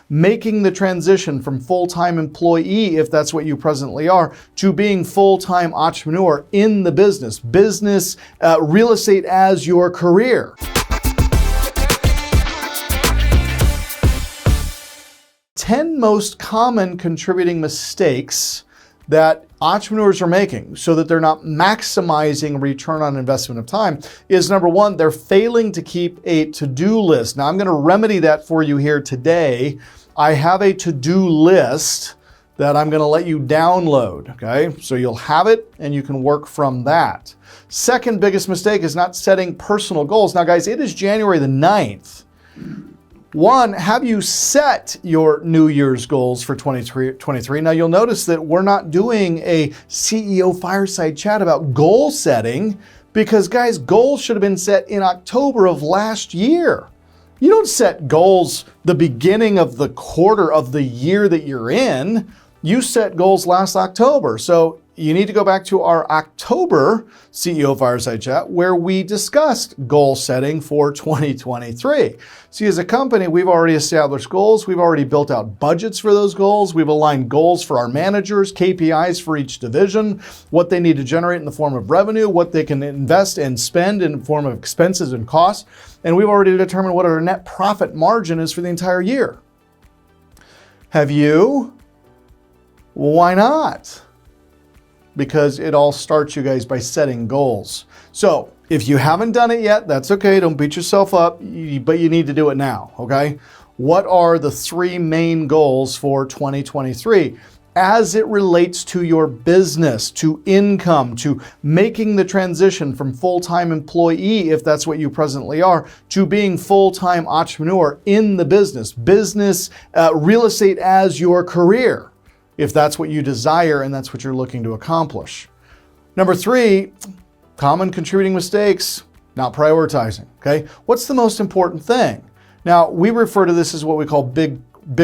making the transition from full-time employee, if that's what you presently are, to being full-time entrepreneur in the business, real estate as your career. 10 most common contributing mistakes that entrepreneurs are making so that they're not maximizing return on investment of time is, number one, they're failing to keep a to-do list. Now, I'm going to remedy that for you here today. I have a to-do list that I'm going to let you download, okay? So you'll have it and you can work from that. Second biggest mistake is not setting personal goals. Now, guys, it is January the 9th. One, have you set your New Year's goals for 2023? Now, you'll notice that we're not doing a CEO fireside chat about goal setting because, guys, goals should have been set in October of last year. You don't set goals the beginning of the quarter of the year that you're in. You set goals last October. So you need to go back to our October CEO Fireside Chat where we discussed goal setting for 2023. See, as a company, we've already established goals. We've already built out budgets for those goals. We've aligned goals for our managers, KPIs for each division, what they need to generate in the form of revenue, what they can invest and spend in the form of expenses and costs. And we've already determined what our net profit margin is for the entire year. Have you? Why not? Because it all starts, you guys, by setting goals. So if you haven't done it yet, that's okay. Don't beat yourself up, but you need to do it now, okay? What are the 3 main goals for 2023 as it relates to your business, to income, to making the transition from full-time employee, if that's what you presently are, to being full-time entrepreneur in the business, real estate as your career, if that's what you desire and that's what you're looking to accomplish. Number 3, common contributing mistakes, not prioritizing, okay? What's the most important thing? Now, we refer to this as what we call big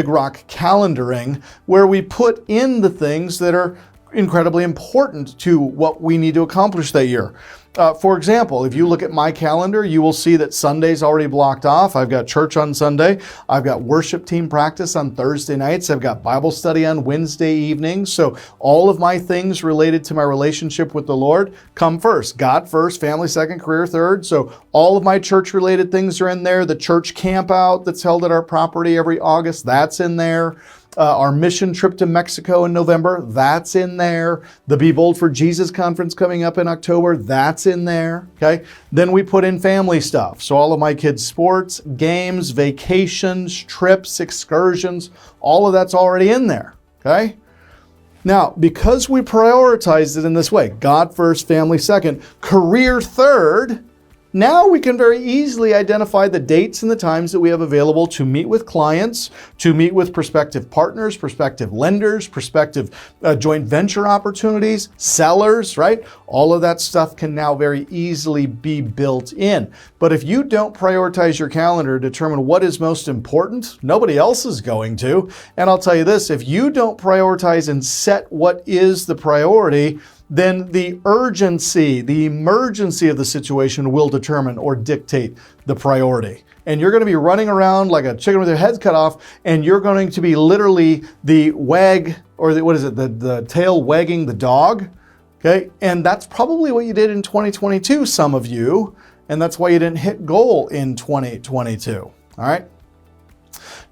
rock calendaring, where we put in the things that are incredibly important to what we need to accomplish that year. For example, if you look at my calendar, you will see that Sunday's already blocked off. I've got church on Sunday. I've got worship team practice on Thursday nights. I've got Bible study on Wednesday evenings. So all of my things related to my relationship with the Lord come first. God first, family second, career third. So all of my church related things are in there. The church camp out that's held at our property every August, that's in there. Our mission trip to Mexico in November, that's in there. The Be Bold for Jesus conference coming up in October, that's in there, okay? Then we put in family stuff. So all of my kids' sports, games, vacations, trips, excursions, all of that's already in there, okay? Now, because we prioritized it in this way, God first, family second, career third, now we can very easily identify the dates and the times that we have available to meet with clients, to meet with prospective partners, prospective lenders, prospective joint venture opportunities, sellers, right? All of that stuff can now very easily be built in. But if you don't prioritize your calendar, determine what is most important, nobody else is going to. And I'll tell you this, if you don't prioritize and set what is the priority, then the urgency, the emergency of the situation will determine or dictate the priority. And you're going to be running around like a chicken with your head cut off, and you're going to be literally the tail wagging the dog, okay? And that's probably what you did in 2022, some of you, and that's why you didn't hit goal in 2022, all right?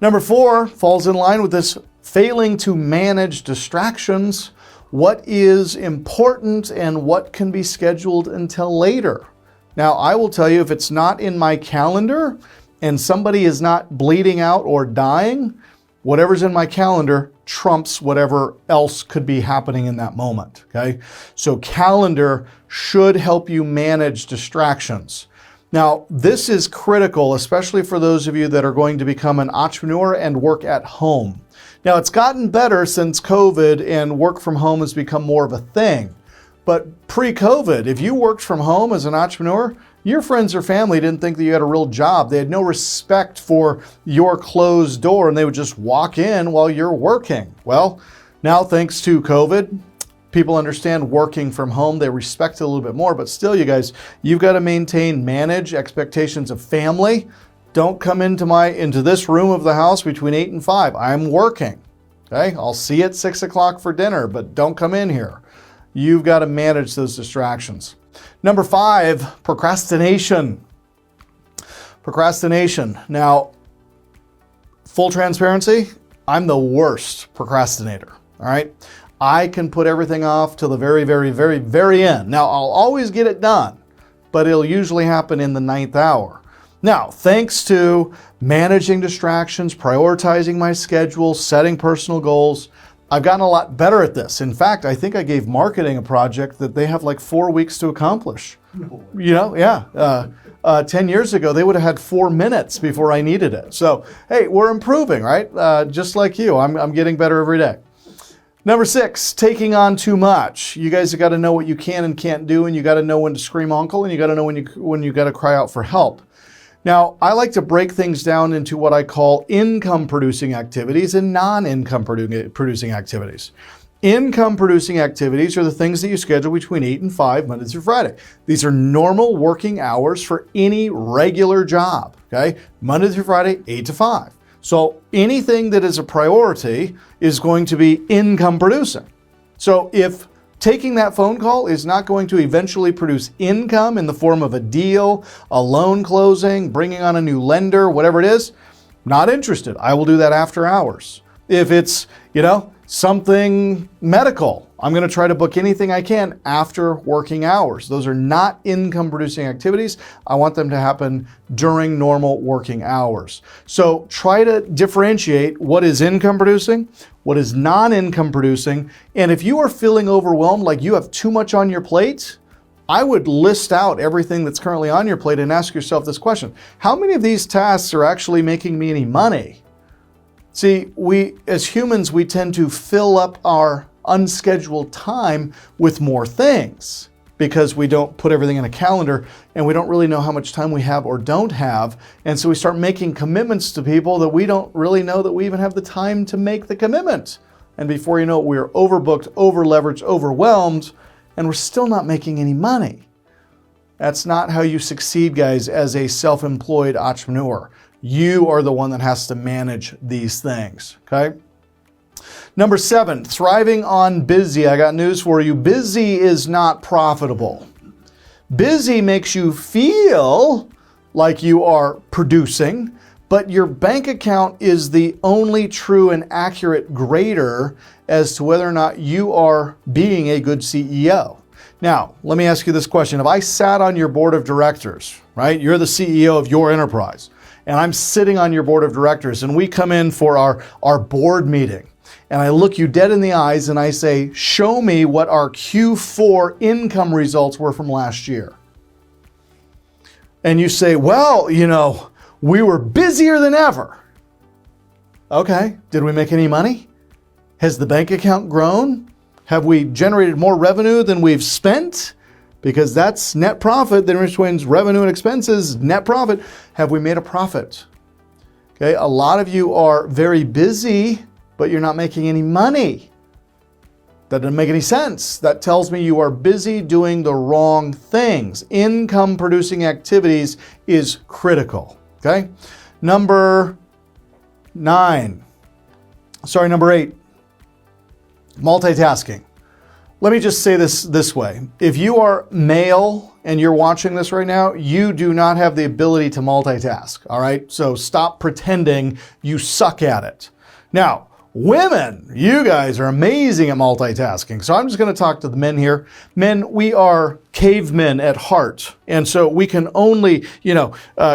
Number 4 falls in line with this, failing to manage distractions. What is important and what can be scheduled until later? Now, I will tell you, if it's not in my calendar and somebody is not bleeding out or dying, whatever's in my calendar trumps whatever else could be happening in that moment, okay? So calendar should help you manage distractions. Now, this is critical, especially for those of you that are going to become an entrepreneur and work at home. Now, it's gotten better since COVID and work from home has become more of a thing. But pre-COVID, if you worked from home as an entrepreneur, your friends or family didn't think that you had a real job. They had no respect for your closed door and they would just walk in while you're working. Well, now thanks to COVID, people understand working from home. They respect it a little bit more, but still, you guys, you've got to manage expectations of family, don't come into this room of the house between 8 and 5. I'm working. Okay, I'll see you at 6 o'clock for dinner, but don't come in here. You've got to manage those distractions. Number 5, procrastination. Procrastination. Now, full transparency, I'm the worst procrastinator. All right. I can put everything off till the very, very, very, very end. Now, I'll always get it done, but it'll usually happen in the 9th hour. Now, thanks to managing distractions, prioritizing my schedule, setting personal goals, I've gotten a lot better at this. In fact, I think I gave marketing a project that they have like 4 weeks to accomplish. You know, yeah. 10 years ago, they would have had 4 minutes before I needed it. So, hey, we're improving, right? Just like you, I'm getting better every day. Number 6, taking on too much. You guys have got to know what you can and can't do, and you got to know when to scream uncle, and you got to know when you got to cry out for help. Now, I like to break things down into what I call income-producing activities and non-income producing activities. Income-producing activities are the things that you schedule between 8 and 5, Monday through Friday. These are normal working hours for any regular job, okay? Monday through Friday, 8 to 5. So anything that is a priority is going to be income-producing. So if taking that phone call is not going to eventually produce income in the form of a deal, a loan closing, bringing on a new lender, whatever it is, not interested. I will do that after hours. If it's, something medical, I'm going to try to book anything I can after working hours. Those are not income producing activities. I want them to happen during normal working hours. So try to differentiate what is income producing, what is non-income producing. And if you are feeling overwhelmed, like you have too much on your plate, I would list out everything that's currently on your plate and ask yourself this question: how many of these tasks are actually making me any money? See, we as humans, we tend to fill up our unscheduled time with more things because we don't put everything in a calendar and we don't really know how much time we have or don't have. And so we start making commitments to people that we don't really know that we even have the time to make the commitment. And before you know it, we're overbooked, over-leveraged, overwhelmed, and we're still not making any money. That's not how you succeed, guys, as a self-employed entrepreneur. You are the one that has to manage these things, okay? Number 7, thriving on busy. I got news for you. Busy is not profitable. Busy makes you feel like you are producing, but your bank account is the only true and accurate grader as to whether or not you are being a good CEO. Now, let me ask you this question. If I sat on your board of directors, right? You're the CEO of your enterprise, and I'm sitting on your board of directors, and we come in for our board meeting, and I look you dead in the eyes and I say, show me what our Q4 income results were from last year. And you say, well, we were busier than ever. Okay, did we make any money? Has the bank account grown? Have we generated more revenue than we've spent? Because that's net profit. The difference between revenue and expenses, net profit. Have we made a profit? Okay, a lot of you are very busy, but you're not making any money. That doesn't make any sense. That tells me you are busy doing the wrong things. Income producing activities is critical. Okay, number 8, multitasking. Let me just say this way. If you are male and you're watching this right now, you do not have the ability to multitask, all right? So stop pretending you suck at it. Now, women, you guys are amazing at multitasking. So I'm just going to talk to the men here. Men, we are cavemen at heart. And so we can only,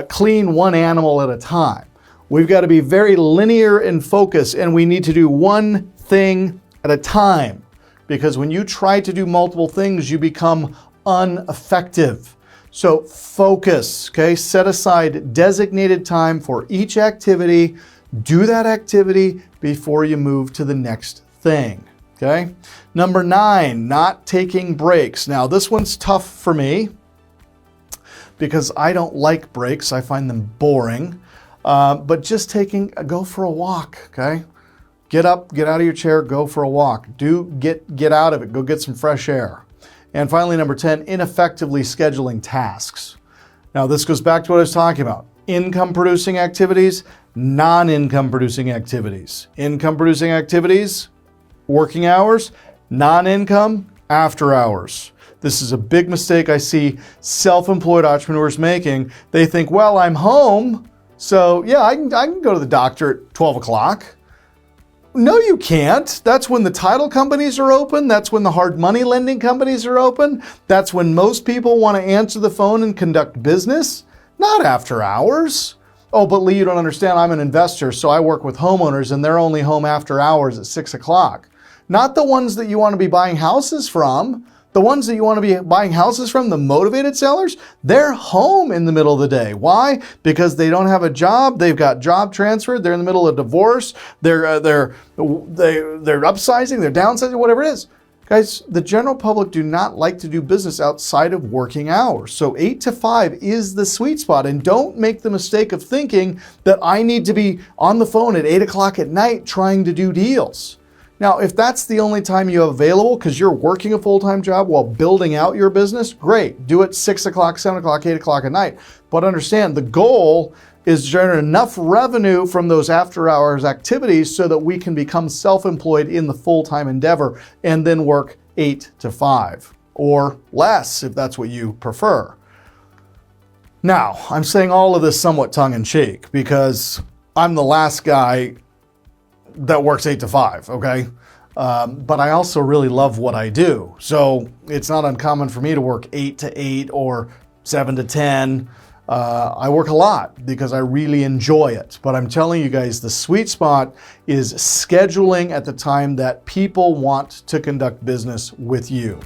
clean one animal at a time. We've got to be very linear in focus, and we need to do one thing at a time. Because when you try to do multiple things, you become ineffective. So focus, okay? Set aside designated time for each activity. Do that activity before you move to the next thing, okay? Number 9, not taking breaks. Now, this one's tough for me because I don't like breaks. I find them boring. But just go for a walk, okay? Get up, get out of your chair, go for a walk. Get out of it, go get some fresh air. And finally, number 10, ineffectively scheduling tasks. Now, this goes back to what I was talking about. income producing activities, non-income producing activities. Income producing activities, working hours, non-income, after hours. This is a big mistake I see self-employed entrepreneurs making. They think, well, I'm home, so yeah, I can go to the doctor at 12 o'clock. No, you can't. That's when the title companies are open. That's when the hard money lending companies are open. That's when most people want to answer the phone and conduct business, not after hours. Oh, but Lee, you don't understand. I'm an investor, so I work with homeowners and they're only home after hours at 6 o'clock. Not the ones that you want to be buying houses from. The ones that you want to be buying houses from, the motivated sellers, they're home in the middle of the day. Why? Because they don't have a job. They've got job transferred. They're in the middle of divorce. They're upsizing. They're downsizing. Whatever it is, guys. The general public do not like to do business outside of working hours. So 8 to 5 is the sweet spot. And don't make the mistake of thinking that I need to be on the phone at 8 o'clock at night trying to do deals. Now, if that's the only time you have available because you're working a full-time job while building out your business, great. Do it 6 o'clock, 7 o'clock, 8 o'clock at night. But understand the goal is to generate enough revenue from those after-hours activities so that we can become self-employed in the full-time endeavor and then work 8 to 5 or less if that's what you prefer. Now, I'm saying all of this somewhat tongue-in-cheek because I'm the last guy that works 8 to 5, okay? But I also really love what I do. So it's not uncommon for me to work 8 to 8 or 7 to 10. I work a lot because I really enjoy it. But I'm telling you guys, the sweet spot is scheduling at the time that people want to conduct business with you.